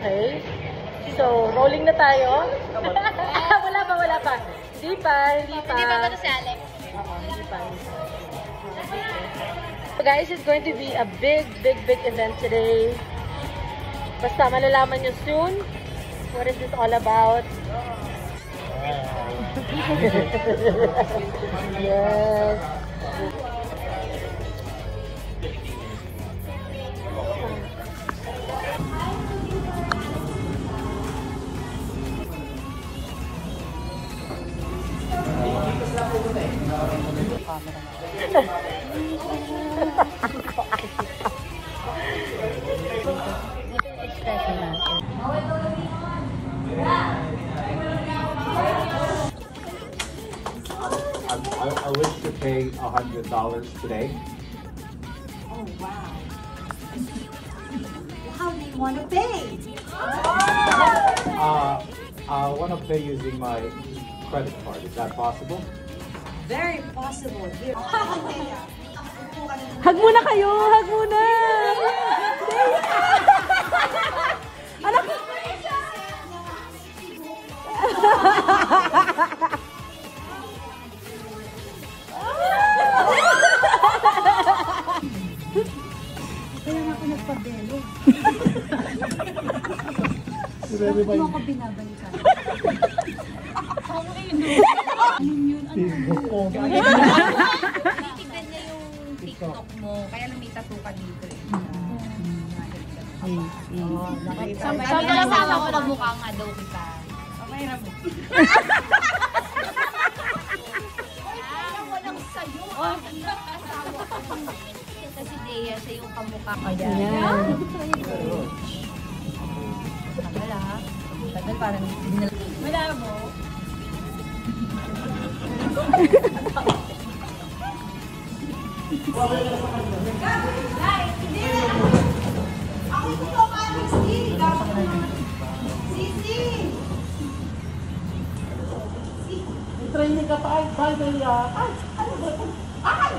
Okay? So, rolling na tayo. Wala pa. Hindi pa. Hindi pa ba ito si Alex? Oo, hindi pa. So guys, it's going to be a big event today. Basta malalaman nyo soon what is this all about. Yes. I wish to pay $100 today. Oh, wow. How do you want to pay? I want to pay using my credit card. Is that possible? Very possible. Here. Hug muna kayo! Hug muna! Anak! Kaya nga ako nagpabelo. Bakit mo ako binabalikan? Ano yun? Titignan niya yung TikTok mo, kaya lang may tattoo ka dito eh. Sabi na sama ko na mukha nga daw kita. Okay na mo. Walang sayo. Asawa ko. Kasi Dea, siya yung kamukha ko yan. Tagal ha? Tagal parang wala mo. Ako gusto ka, Sisi! Sisi! Training ka pa ay, ay, ano ba? Ay!